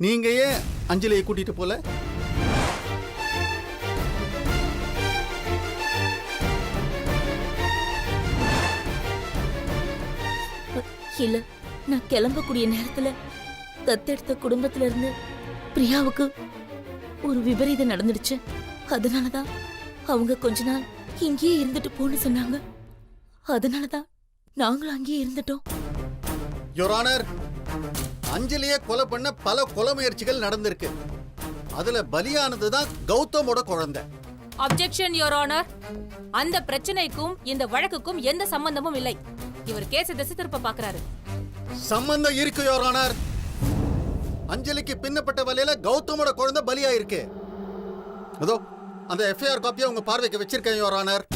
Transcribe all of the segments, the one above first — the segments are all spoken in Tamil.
நீங்க ஏன் அஞ்சலியை கூட்டிட்டு போல? இல்ல, நான் கிளம்பக்கூடிய நேரத்துல தத்தெடுத்த குடும்பத்துல இருந்து பிரியாவுக்கு ஒரு விபரீதம் நடந்துடுச்சு. அதனாலதான் அவங்க கொஞ்ச நாள் இங்கேயே இருந்துட்டு போன்னு சொன்னாங்க. அதனாலதான் நாங்களும் அங்கேயே இருந்துட்டோம். யுவர் ஆனர், அஞ்சலியை கொலை பண்ண பல கொலை முயற்சிகள் நடந்திருக்கு. அதுல பலியானதுதான் கௌதமோட குழந்தை. Objection your honour. அந்த பிரச்சனைக்கும் இந்த வழக்குக்கும் எந்த சம்பந்தமும் இல்லை. இவர் கேஸை திசை திருப்ப பாக்குறாரு. சம்பந்தம் இருக்கு யுவர் ஆனர். அஞ்சலிக்கு பின்னப்பட்ட வலையில கௌதமோட குழந்தை பலியா இருக்கு. அதோ அந்த எஃப்ஐஆர் காப்பியை உங்க பார்வைக்கு வச்சிருக்கேன் யுவர் ஆனர்.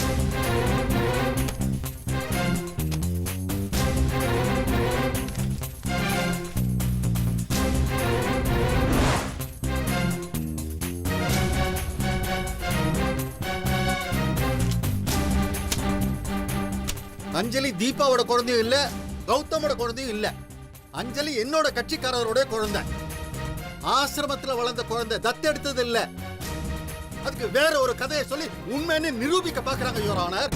அஞ்சலி தீபாவோட குழந்தையும் இல்ல, கௌதமோட குழந்தையும் இல்ல. அஞ்சலி என்னோட கட்சிக்காரரோட குழந்தை. ஆசிரமத்துல வளர்ந்த குழந்தை, தத்தெடுத்தது இல்ல. அதுக்கு வேற ஒரு கதையை சொல்லி உண்மைன்னு நிரூபிக்க பாக்குறாங்க யுவர் ஆனர்.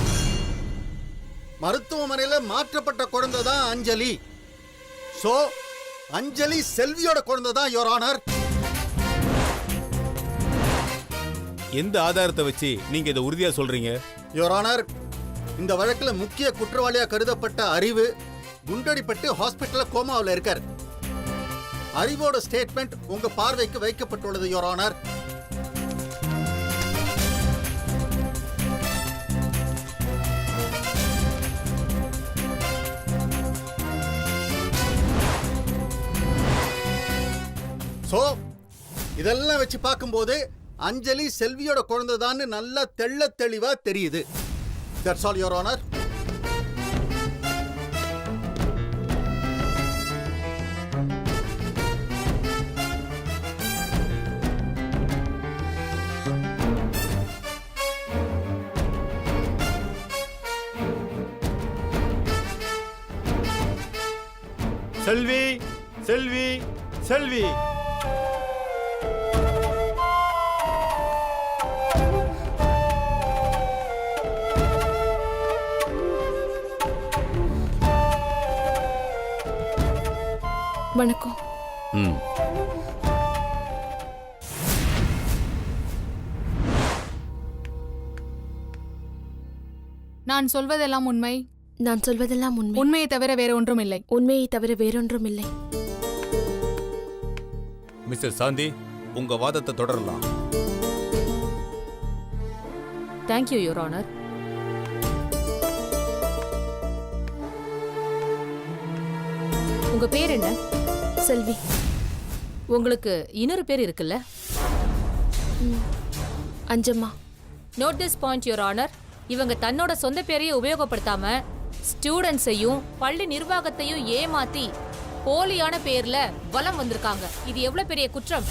மருத்துவமனையில மாற்றப்பட்ட குழந்தை தான் அஞ்சலி. சோ அஞ்சலி செல்வியோட குழந்தை தான் யுவர் ஆனர். எந்த ஆதாரத்தை வச்சு நீங்க இதை உறுதியா சொல்றீங்க? யுவர் ஆனர், இந்த வழக்குல முக்கிய குற்றவாளியா கருதப்பட்ட அறிவு குண்டடிப்பட்டு ஹாஸ்பிட்டல்ல கோமாவில் இருக்கார். அறிவோட ஸ்டேட்மெண்ட் உங்க பார்வைக்கு வைக்கப்பட்டுள்ளது யுவர் ஆனர். சோ இதெல்லாம் வச்சு பார்க்கும்போது அஞ்சலி செல்வியோட குழந்தைதான்னு நல்லா தெள்ள தெளிவா தெரியுது. That's all, Your Honor. செல்வி, செல்வி, செல்வி. வணக்கம். நான் சொல்வதெல்லாம் உண்மை. நான் சொல்வதெல்லாம் உண்மை. உண்மையை தவிர வேற ஒன்றும் இல்லை. உண்மையை தவிர வேறொன்றும் இல்லை. மிஸ்டர் சாந்தி, உங்க வாதத்தை தொடரலாம். Thank you your honour. உங்க பேர் என்ன? செல்வி. உங்களுக்கு இன்னொரு பேர் இருக்குல்ல? Anjamma. Note this point your honour. இவங்க தன்னோட சொந்த பேரையே உபயோகப்படுத்தாம ஸ்டூடெண்ட்ஸையும் பள்ளி நிர்வாகத்தையும் ஏமாத்தி போலியான பேர்ல வலம் வந்திருக்காங்க. இது எவ்வளவு பெரிய குற்றம்!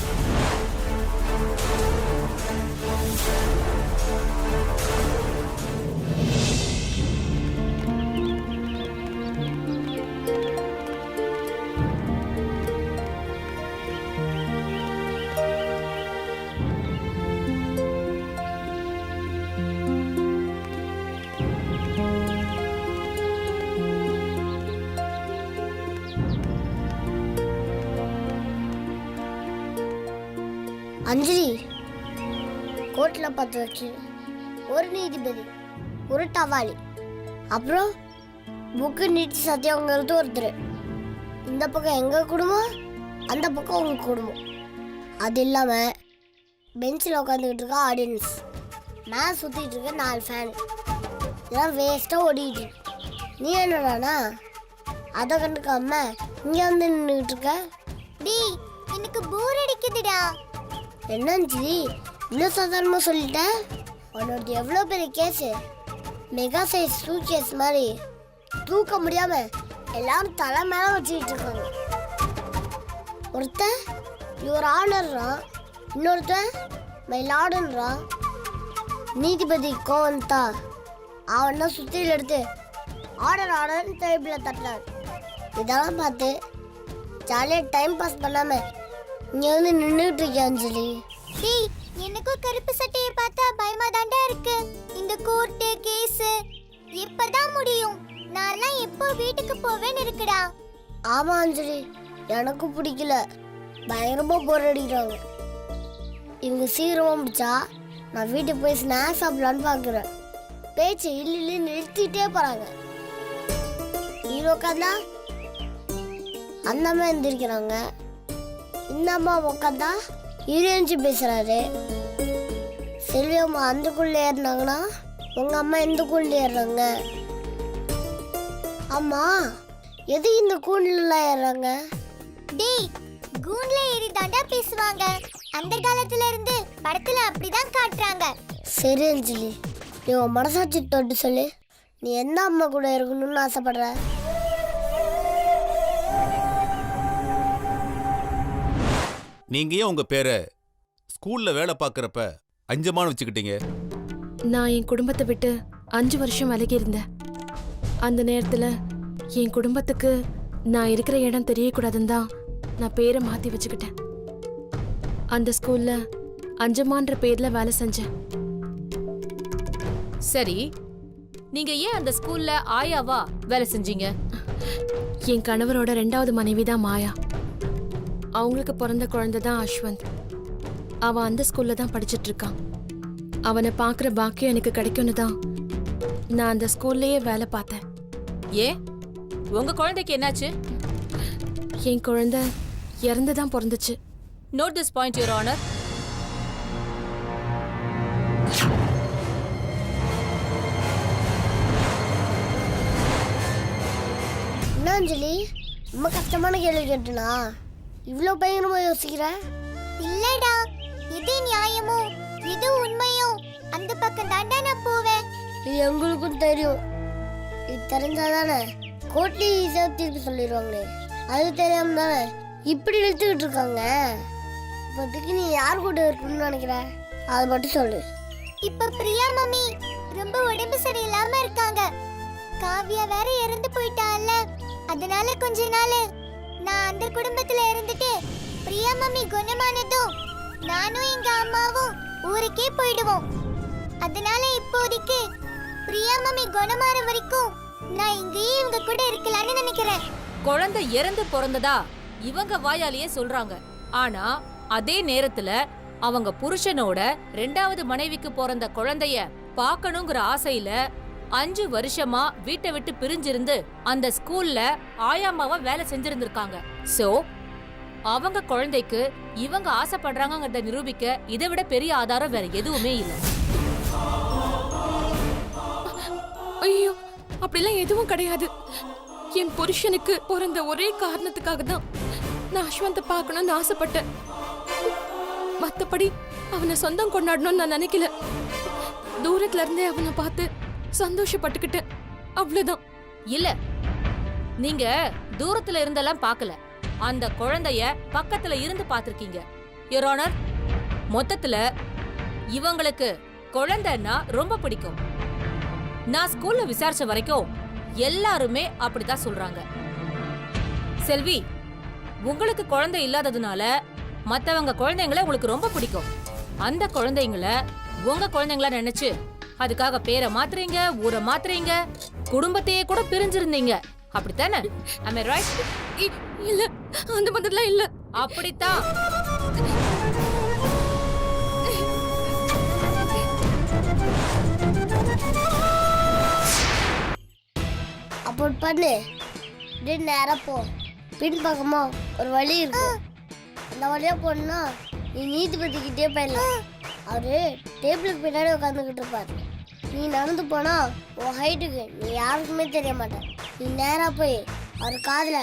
அஞ்சலி கோர்ட்ல 10 வக்கீல், ஒரு நீதிபதி, ஒரு டவாலி, அப்புறம் புக்கு நீட்டி சத்தியங்கிறது ஒருத்தர். இந்த பக்கம் எங்க குடும்பம், அந்த பக்கம் உங்க குடும்பம். அது இல்லாம பெஞ்சில் உட்காந்துக்கிட்டு இருக்க ஆடியன்ஸ், மேலே சுத்திட்டு இருக்க 4 ஃபேன். இதெல்லாம் வேஸ்டா ஓடிட்டு இருக்கு. நீ என்னடானா அதை கண்டுக்காம இங்க வந்து நின்றுட்டு இருக்க. டி எனக்கு போர் அடிக்குதுடா. என்னஞ்சி இன்னும் சாதாரணமா சொல்லிட்டேன். உன்னோட எவ்வளோ பெரிய case, mega size suitcase மாதிரி தூக்க முடியாம எல்லாரும் தலை மேல வச்சுக்கிட்டு இருக்காங்க. ஒருத்தன் யுவர் ஆனர்றான், இன்னொருத்தன் மை லார்டுன்றான். நீதிபதி கோவந்தா அவன் தான் சுத்தியில் எடுத்து ஆர்டர் ஆர்டர்னு டேபிளில் தட்டினான். இதெல்லாம் பார்த்து ஜாலியாக டைம் பாஸ் பண்ணாம இங்க வந்து நின்றுட்டு இருக்கேன் அஞ்சலி. டேய், எனக்கும் கருப்பு சட்டையை பார்த்தா பயமா தாண்டா இருக்கு. இந்த கோர்ட்டு கேஸ் எப்பதான் முடியும்? நான்லாம் எப்போ வீட்டுக்கு போவேன்னு இருக்குடா. ஆமா அஞ்சலி, எனக்கு பிடிக்கல. பயங்கரமா போர் அடிக்கிறாங்க. இவங்க சீக்கிரமா முடிச்சா நான் வீட்டுக்கு போய் ஸ்நாக்ஸ் சாப்பிடலான்னு பாக்குறேன். பேச்சு இல்ல நிறுத்திட்டே போறாங்க. ஹீரோ உட்காந்தா அந்த அம்மா எந்திரிக்கிறாங்க, இந்த அம்மா உட்காந்தா ஹீரோயின்ச்சு பேசுறாரு. செல்வி அம்மா அந்த குள்ள ஏறினாங்கன்னா உங்க அம்மா எந்த கூண்டில் ஏறுறாங்க? அம்மா எது இந்த கூண்டில் ஏறுறாங்க? டேய், கூண்ட்ல ஏறி தாண்டா பேசுவாங்க. அந்த காலத்துல இருந்து படத்துல அப்படிதான் காட்டுறாங்க. சரி அஞ்சலி, நீ உன் மனசாட்சி தொட்டு சொல்லு, நீ எந்த அம்மா கூட இருக்கணும்னு ஆசைப்படுற? நீங்க ஏன் உங்க பேரை ஸ்கூல்ல வேலை பார்க்கறப்ப அஞ்சமான்னு வச்சுக்கிட்டீங்க? நான் என் குடும்பத்தை விட்டு 5 வருஷம் விலகி இருந்தேன். அந்த நேரத்துல என் குடும்பத்துக்கு நான் இருக்கிற இடம் தெரியக்கூடாதுன்னு தான் நான் பேரை மாத்தி வச்சுக்கிட்டேன். அந்த ஸ்கூல்ல அஞ்சமான்ற பேர்ல வேலை செஞ்சேன். சரி, நீங்க ஏன் அந்த ஸ்கூல்ல ஆயாவா வேலை செஞ்சீங்க? என் கணவரோட 2வது மனைவி தான் மாயா. அவங்களுக்கு பிறந்த குழந்தை தான் அஸ்வந்த். அவன் அந்த ஸ்கூல்ல தான் படிச்சிட்டு இருக்கான். அவனை பார்க்குற பாக்கியம் எனக்கு கிடைக்கும்னு தான் நான் அந்த ஸ்கூல்லையே வேலை பார்த்தேன். ஏன் உங்க குழந்தைக்கு என்னாச்சு? என் குழந்தை இறந்து தான் பிறந்துச்சு. Note this point your honour. என்ன அஞ்சலி, ரொம்ப கஷ்டமான கேள்வி கேட்டுனா இவ்வளோ பயங்கரமா யோசிக்கிற? இல்லடா, இது நியாயமோ இது உண்மையோ அந்த பக்கம் தாண்டா நான் போவேன். இது எங்களுக்கும் தெரியும். இது தெரிஞ்சாதானே கோர்ட்லி ஈஸியா தீர்ப்பு சொல்லிடுவாங்களே. அது தெரியாம தானே இப்படி இழுத்துக்கிட்டு இருக்காங்க. இப்போதைக்கு நீ யார் கூட இருக்கணும்னு நினைக்கிற? அதை மட்டும் சொல்லு. இப்ப பிரியா மம்மி ரொம்ப உடம்பு சரியில்லாம இருக்காங்க. காவியா வேற இறந்து போயிட்டால, அதனால கொஞ்ச நாள் நான் அந்த குடும்பத்துல இருந்துட்டு பிரியா மம்மி குணமானதும் நானும் எங்க அம்மாவும் ஊருக்கே போயிடுவோம். அதனால இப்போதைக்கு பிரியா மம்மி குணமாற வரைக்கும் நான் இங்கேயே இவங்க கூட இருக்கலாம்னு நினைக்கிறேன். குழந்தை இறந்து பிறந்ததா இவங்க வாயாலேயே சொல்றாங்க. ஆனா அதே நேரத்துல அவங்க புருஷனோட 2வது மனைவிக்கு பிறந்த குழந்தைய பார்க்கணுங்கிற ஆசையில 5 வருஷமா வீட்டை விட்டு பிரிஞ்சிருந்து அந்த ஸ்கூல்ல ஆயாமாவா வேலை செஞ்சிருந்திருக்காங்க. சோ அவங்க குழந்தைக்கு இவங்க ஆசைப்படுறாங்கங்கறத நிரூபிக்க இதை விட பெரிய ஆதாரம் வேற எதுவுமே இல்லை. ஐயோ, அப்படிலாம் எதுவும் கிடையாது. என் புருஷனுக்கு பிறந்த ஒரே காரணத்துக்காக தான் நான் அஸ்வந்தை பார்க்கணும்னு ஆசைப்பட்டேன். மத்தபடி அவனை சொந்தம் கொண்டாடணும்னு நான் நினைக்கல. தூரத்துல இருந்தே அவனை பார்த்து சந்தோஷப்பட்டுக்கிட்டேன், அவ்வளவுதான். இல்ல, நீங்க தூரத்துல இருந்தெல்லாம் பார்க்கல, அந்த குழந்தைய பக்கத்துல இருந்து பார்த்திருக்கீங்க. யுவர் ஆனர், மொத்தத்துல இவங்களுக்கு குழந்தைன்னா ரொம்ப பிடிக்கும். நான் ஸ்கூல்ல விசாரிச்ச வரைக்கும் எல்லாருமே அப்படிதான் சொல்றாங்க. செல்வி, உங்களுக்கு குழந்தை இல்லாததுனால மத்தவங்க குழந்தைங்களை உங்களுக்கு ரொம்ப பிடிக்கும். அந்த குழந்தைங்களை உங்க குழந்தைங்களா நினைச்சு அதுக்காக பேரை மாத்துறீங்க, ஊரை மாத்துறீங்க, குடும்பத்தையே கூட பிரிஞ்சிருந்தீங்க. அப்படித்தானே? Am I right? இல்ல, அந்த மாதிரிலாம் இல்ல. அப்படித்தான். அப்போ பண்ணு, நேரா போ. பின்பக்கமா ஒரு வழி இருக்கு, அந்த வழியா போனா நீ நீதிபதி கிட்டே போயிடலாம். அவரு டேபிளுக்கு பின்னாடி உட்காந்துக்கிட்டு இருப்பாரு. நீ நடந்து போனா உன் ஹைட்டுக்கு நீ யாருக்குமே தெரிய மாட்டேன். நீ நேரா போய் அவர் காதுல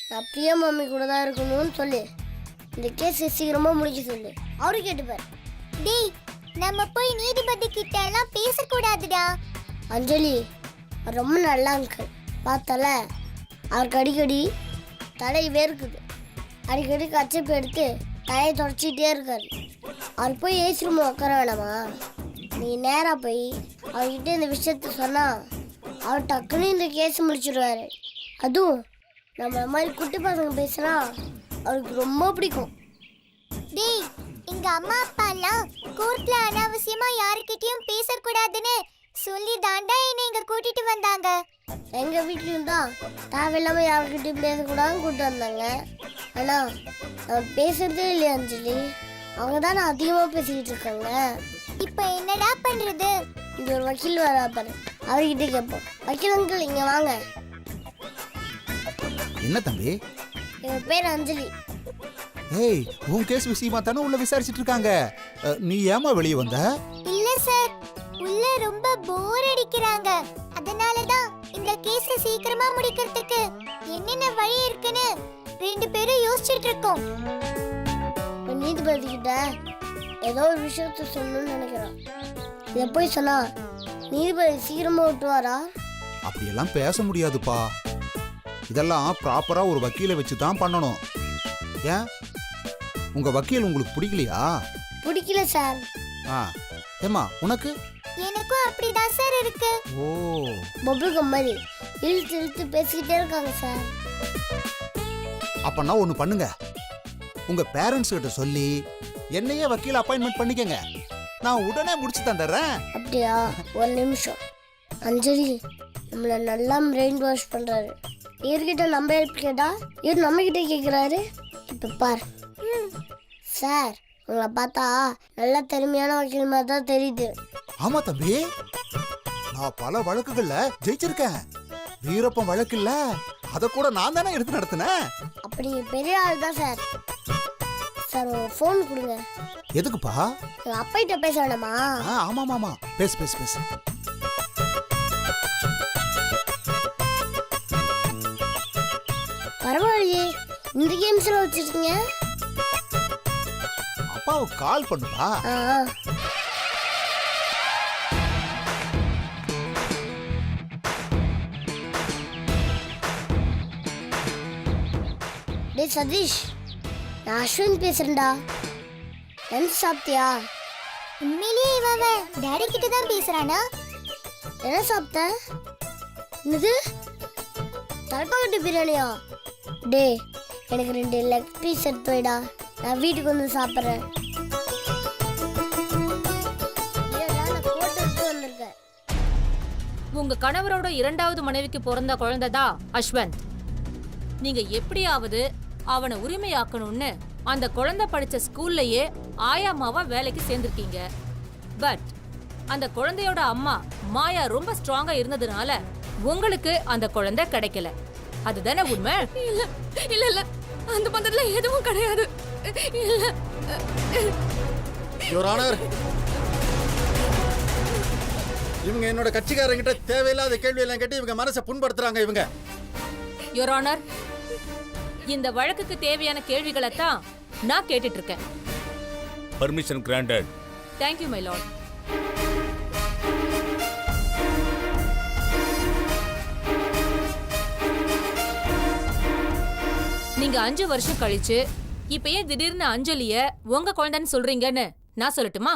நான் பிரியா மம்மி கூட தான் இருக்கணும்னு சொல்லு. இந்த கேஸ் சீக்கிரமா முடிக்க சொல்லு. அவரு கேட்டுப்பாரு. டேய், நம்ம போய் நீதிபதி கிட்ட எல்லாம் பேசக்கூடாதுடா. அஞ்சலி, அவர் ரொம்ப நல்லா அங்கிள். பார்த்தல, அவருக்கு அடிக்கடி தலை வேர்க்குது. அடிக்கடி கச்சப்பு எடுத்து தலையை தொடச்சிக்கிட்டே இருக்காரு. அவர் போய் ஏசி ரூம் உட்கார வேணாமா? நீ நேராக போய் அவர்கிட்ட இந்த விஷயத்த சொன்னா அவர் டக்குன்னு இந்த கேஸ் முடிச்சிடுவாரு. அதுவும் நம்ம மாதிரி குட்டி பசங்க பேசுனா அவருக்கு ரொம்ப பிடிக்கும். டேய், எங்க அம்மா அப்பா எல்லாம் கோர்ட்ல அனாவசியமா யாருக்கிட்டயும் பேசக்கூடாதுன்னு சொல்லி தாண்டா என்னை இங்க கூட்டிட்டு வந்தாங்க. எங்க வீட்லயும் தான் தேவையில்லாம யாருக்கிட்டையும் பேசக்கூடாதுன்னு கூப்பிட்டு வந்தாங்க. ஆனா நான் பேசுறதே இல்லையா அஞ்சலி? அவங்க தானே அதிகமா பேசிக்கிட்டு இருக்காங்க. இப்ப என்னடா பண்றது? இங்க ஒரு வக்கீல் வரா பாரு, அவர்கிட்ட கேட்போம். வக்கீல் அங்கிள் இங்க வாங்க. என்ன தம்பி? என் பேர் அஞ்சலி. ஏய், உன் கேஸ் விஷயமா தானே உள்ள விசாரிச்சுட்டு இருக்காங்க. நீ ஏமா வெளியே வந்த? இல்ல சார், உள்ள ரொம்ப போர் அடிக்கிறாங்க. அதனால தான் இந்த கேஸ சீக்கிரமா முடிக்கிறதுக்கு என்னென்ன வழி இருக்குன்னு ரெண்டு பேரும் யோசிச்சுட்டு இருக்கோம். இப்ப நீதிபதி கிட்ட ஏதோ ஒரு விஷயத்த சொல்லணும்னு நினைக்கிறேன். இதை போய் சொன்னா நீதிபதி சீக்கிரமா விட்டுவாரா? அப்படியெல்லாம் பேச முடியாதுப்பா. இதெல்லாம் ப்ராப்பரா ஒரு வக்கீலை வச்சு தான் பண்ணணும். ஏன் உங்க வக்கீல் உங்களுக்கு பிடிக்கலையா? பிடிக்கல சார். ஆ, ஏம்மா உனக்கு? எனக்கும் அப்படிதான் சார் இருக்கு. ஓ, பபுள் கம் மாதிரி இழுத்து இழுத்து பேசிக்கிட்டே இருக்காங்க சார். அப்பன்னா ஒண்ணு பண்ணுங்க, உங்க பேரண்ட்ஸ் கிட்ட சொல்லி என்னையே வக்கீல் அப்பாயின்மெண்ட் பண்ணிக்கங்க. நான் உடனே முடிச்சு தந்துடுறேன். அப்படியா? ஒரு நிமிஷம். அஞ்சலி நம்மள நல்லா பிரெயின் வாஷ் பண்றாரு. இவர்கிட்ட நம்ம ஹெல்ப் கேட்டா இவர் நம்ம கிட்ட கேக்குறாரு. இப்ப பார் சார், உங்களை பார்த்தா நல்ல திறமையான வக்கீல் மாதிரி தான் தெரியுது. ஆமா தம்பி, நான் பல வழக்குகள்ல ஜெயிச்சிருக்கேன். வீரப்பன் வழக்கு இல்ல, அத கூட நான் தானே எடுத்து நடத்தினேன். அப்படி பெரிய ஆள் தான் சார். சார் ஒரு ஃபோன் கொடுங்க. எதுக்குப்பா? எங்க அப்பா கிட்ட பேச வேணாமா? ஆமா ஆமா, பேசு பேசு பேசு. பரவாயில்லையே, இந்த கேம்ஸ்ல வச்சிருக்கீங்க. அப்பாவுக்கு கால் பண்ணுப்பா. டே சதீஷ், நான் அஸ்வின் பேசுறேன்டா. லஞ்ச் சாப்பிட்டியா? உண்மையிலேயே இவன் டாடி கிட்ட தான் பேசுறானா? என்ன சாப்பிட்ட? என்னது, தலப்பாக்கட்டு பிரியாணியா? டே, எனக்கு 2 லெக் பீஸ் எடுத்து போயிடா, நான் வீட்டுக்கு வந்து சாப்பிட்றேன். உங்க கணவரோட 2வது மனைவிக்கு பிறந்த குழந்தைதான் அஸ்வந்த். நீங்க எப்படியாவது அவனை உரிமையாக்கணும்னு அந்த குழந்தை படிச்ச ஸ்கூல்லயே ஆயாமாவா வேலைக்கு சேர்ந்திருக்கீங்க. பட் அந்த குழந்தையோட அம்மா மாயா ரொம்ப ஸ்ட்ராங்கா இருந்ததுனால உங்களுக்கு அந்த குழந்தை கிடைக்கல. அதுதானே உண்மை? இல்ல இல்ல இல்ல, அந்த மாதிரிலாம் எதுவும் கிடையாது. இல்ல. யுவர் ஆனர், இவங்க என்னோட கட்சிக்காரங்கிட்ட தேவையில்லாத கேள்வி எல்லாம் கேட்டு இவங்க மனசை புண்படுத்துறாங்க. இவங்க யுவர் ஆனர், இந்த வழக்குக்கு தேவையான கேள்விகளை தான் நான் கேட்டுட்டு இருக்கேன். Permission granted. Thank you my Lord. நீங்க 5 வருஷம் கழிச்சு இப்ப ஏன் திடீர்னு அஞ்சலிய உங்க குழந்தைன்னு சொல்றீங்கன்னு நான் சொல்லட்டுமா?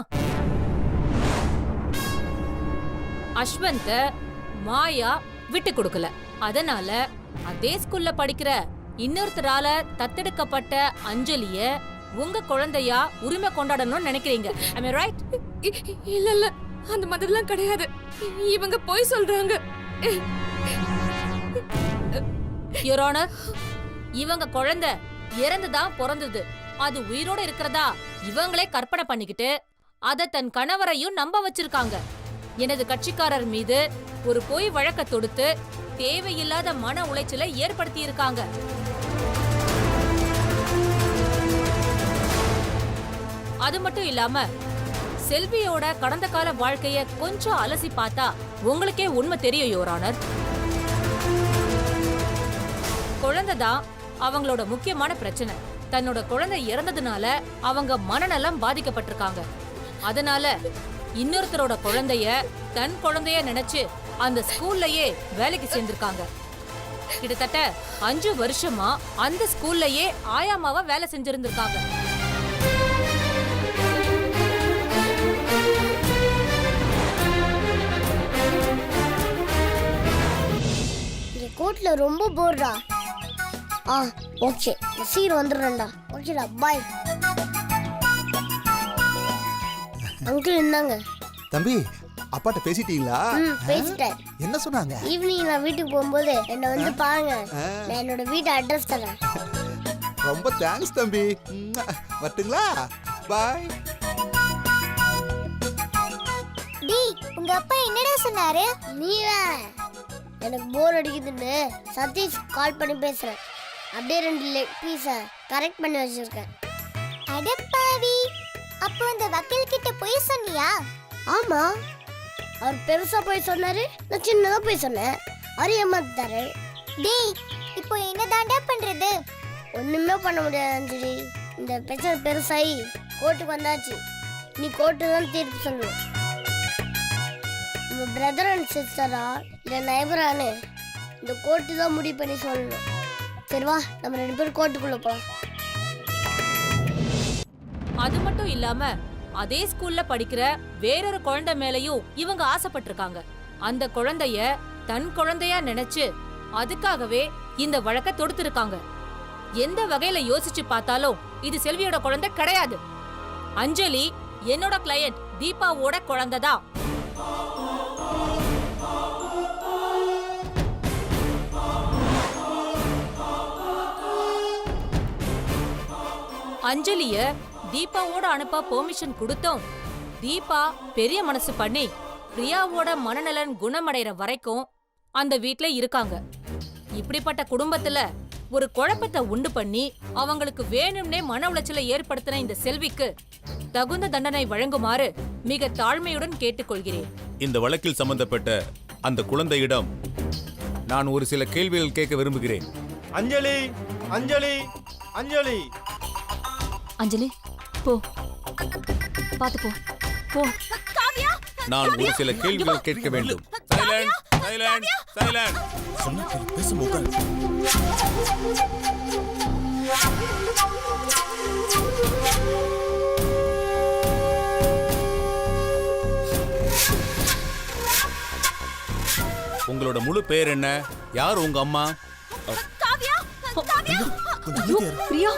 அஸ்வந்த மாயா விட்டு கொடுக்கல. அதனால அதே ஸ்கூல்ல படிக்கிற இன்னொருத்தரால தத்தெடுக்கப்பட்ட அஞ்சலிய உங்க குழந்தையா உரிமை கொண்டாடணும்னு நினைக்கிறீங்க. Am I right? இல்ல இல்ல, அந்த மாதிரிலாம் கிடையாது. இவங்க போய் சொல்றாங்க. Your Honor, இவங்க குழந்தை இறந்துதான் பிறந்தது. அது உயிரோட இருக்கிறதா இவங்களே கற்பனை பண்ணிக்கிட்டு அத தன் கணவரையும் நம்ப வச்சிருக்காங்க. எனது கட்சிக்காரர் மீது ஒரு பொய் வழக்க தொடுத்து தேவையில்லாத மன உளைச்சலை ஏற்படுத்தி இருக்காங்க. அது மட்டும் இல்லாம செல்வியோட கடந்த கால வாழ்க்கைய கொஞ்சம் அலசி பார்த்தா உங்களுக்கே உண்மை தெரியும் யுவர் ஆனர். குழந்தைதான் அவங்களோட முக்கியமான பிரச்சனை. தன்னோட குழந்தை இறந்ததுனால அவங்க மனநலம் பாதிக்கப்பட்டிருக்காங்க. அதனால இன்னொருத்தரோட குழந்தைய தன் குழந்தைய நினைச்சு அந்த ஸ்கூல்லயே வேலைக்கு சேர்ந்திருக்காங்க. கிட்டத்தட்ட 5 வருஷமா அந்த ஸ்கூல்லயே ஆயாமாவா வேலை செஞ்சிருந்திருக்காங்க. கோர்ட்ல ரொம்ப போர்டா. ஓகே, சீர் வந்துடுறேன்டா. ஓகேடா, பாய். அங்கிள் இருந்தாங்க. தம்பி அப்பாட்ட பேசிட்டீங்களா? பேசிட்டேன். என்ன சொன்னாங்க? ஈவினிங் நான் வீட்டுக்கு போகும்போது என்னை வந்து பாருங்க, நான் என்னோட வீட்டு அட்ரஸ் தரேன். ரொம்ப தேங்க்ஸ் தம்பி. வரட்டுங்களா? பாய். டி உங்க அப்பா என்னடா சொன்னாரு? நீ வேற எனக்கு போர் அடிக்குதுன்னு சதீஷ் கால் பண்ணி பேசுறேன். அப்படியே 2 லெக் பீஸை கரெக்ட் பண்ணி வச்சிருக்கேன். அடப்பாவி, அப்போ அந்த வக்கீல் கிட்ட போய் சொன்னியா? ஆமா, அவர் பெருசா போய் சொன்னாரு, நான் சின்னதா போய் சொன்னேன். அவர் ஏமாத்தாரு. டேய் இப்போ என்னதாண்டா பண்றது? ஒண்ணுமே பண்ண முடியாது அஞ்சலி. இந்த பிரச்சனை பெருசாகி கோர்ட்டுக்கு வந்தாச்சு. நீ கோர்ட்டு தான் தீர்ப்பு சொல்லணும். நம்ம பிரதர் அண்ட் சிஸ்டரா இல்லை நைபரானு இந்த கோர்ட்டு தான் முடிவு பண்ணி சொல்லணும். சரி வா, நம்ம 2 பேரும் கோர்ட்டுக்குள்ள போலாம். அது மட்டும் இல்லாம அதே ஸ்கூல்ல படிக்கிற வேறொரு குழந்தை மேலயும் இவங்க ஆசைப்பட்டிருக்காங்க. அந்த குழந்தைய தன் குழந்தையா நினைச்சு அதுக்காகவே இந்த வழக்க தொடுத்திருக்காங்க. எந்த வகையில யோசிச்சு பார்த்தாலும் இது செல்வியோட குழந்தை கிடையாது. அஞ்சலி என்னோட கிளையண்ட் தீபாவோட குழந்தை தான். அஞ்சலிய தீபாவோட அனுப்ப பெர்மிஷன் கொடுத்தோம். தீபா பெரிய மனசு பண்ணி பிரியாவோட மனநலன் குணமடைற வரைக்கும் அந்த வீட்ல இருக்காங்க. இப்படிப்பட்ட குடும்பத்துல ஒரு குழப்பத்தை உண்டு பண்ணி அவங்களுக்கு வேணும்னே மன உளைச்சலை ஏற்படுத்தின இந்த செல்விக்கு தகுந்த தண்டனை வழங்குமாறு மிக தாழ்மையுடன் கேட்டுக்கொள்கிறேன். இந்த வழக்கில் சம்பந்தப்பட்ட அந்த குழந்தையிடம் நான் ஒரு சில கேள்விகள் கேட்க விரும்புகிறேன். அஞ்சலி, அஞ்சலி, அஞ்சலி. அஞ்சலி போ, பாத்து போ போ. நான் ஒரு சில கேள்விகள் கேட்க வேண்டும். Silent, silent, silent. உங்களோட முழு பேர் என்ன? யார் உங்க அம்மா? பிரியா,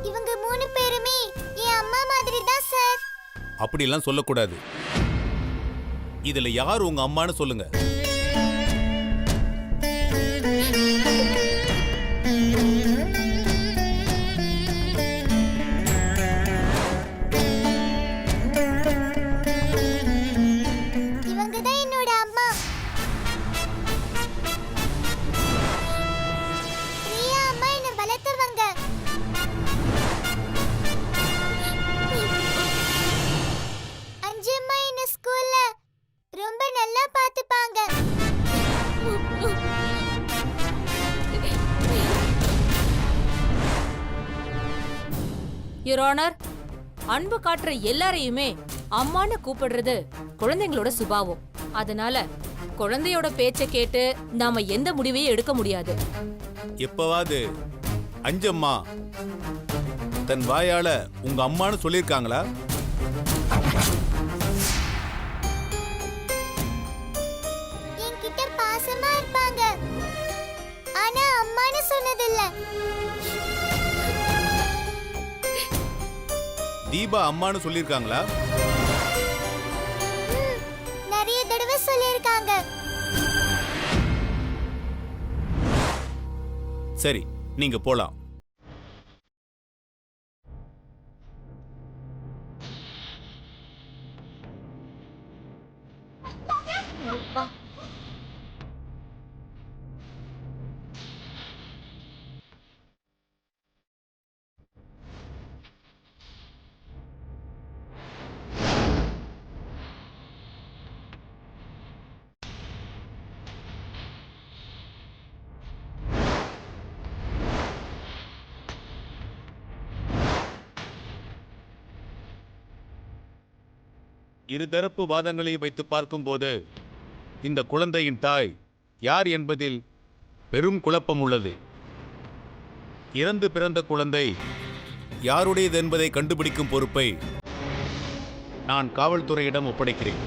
இவங்க 3 பேருமே என் அம்மா மாதிரி தான் சார். அப்படிலாம் சொல்லக்கூடாது. இதுல யார் உங்க அம்மான்னு சொல்லுங்க. இவங்க தான் என்னோட அம்மா. பிரியா அம்மா என்ன வளர்த்தவங்க. அஞ்சு அம்மா என்ன ஸ்கூல்ல ரொம்ப நல்லா பாத்துப்பாங்க. யுவர் ஆனர், அன்பு காட்டுற எல்லாரையுமே அம்மான்னு கூப்பிடுறது குழந்தைங்களோட சுபாவம். அதனால குழந்தையோட பேச்சை கேட்டு நாம எந்த முடிவையும் எடுக்க முடியாது. எப்பவாவது அஞ்சம்மா தன் வாயால உங்க அம்மான்னு சொல்லியிருக்காங்களா? என்கிட்ட பாசமா இருப்பாங்க, ஆனா அம்மான்னு சொன்னதில்ல. தீபா அம்மான்னு சொல்லியிருக்காங்களா? நிறைய தடவை சொல்லியிருக்காங்க. சரி, நீங்க போலாம். இருதரப்பு வாதங்களை வைத்து பார்க்கும்போது இந்த குழந்தையின் தாய் யார் என்பதில் பெரும் குழப்பம் உள்ளது. இறந்து பிறந்த குழந்தை யாருடையது என்பதை கண்டுபிடிக்கும் பொறுப்பை நான் காவல்துறையிடம் ஒப்படைக்கிறேன்.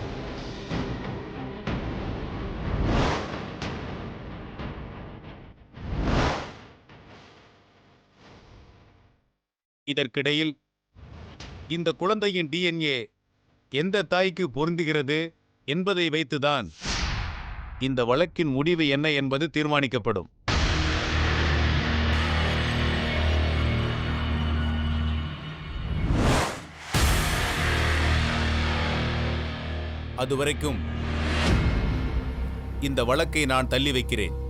இதற்கிடையில் இந்த குழந்தையின் டிஎன்ஏ எந்த தாய்க்கு பொருந்துகிறது என்பதை வைத்துதான் இந்த வழக்கின் முடிவு என்ன என்பது தீர்மானிக்கப்படும். அதுவரைக்கும் இந்த வழக்கை நான் தள்ளி வைக்கிறேன்.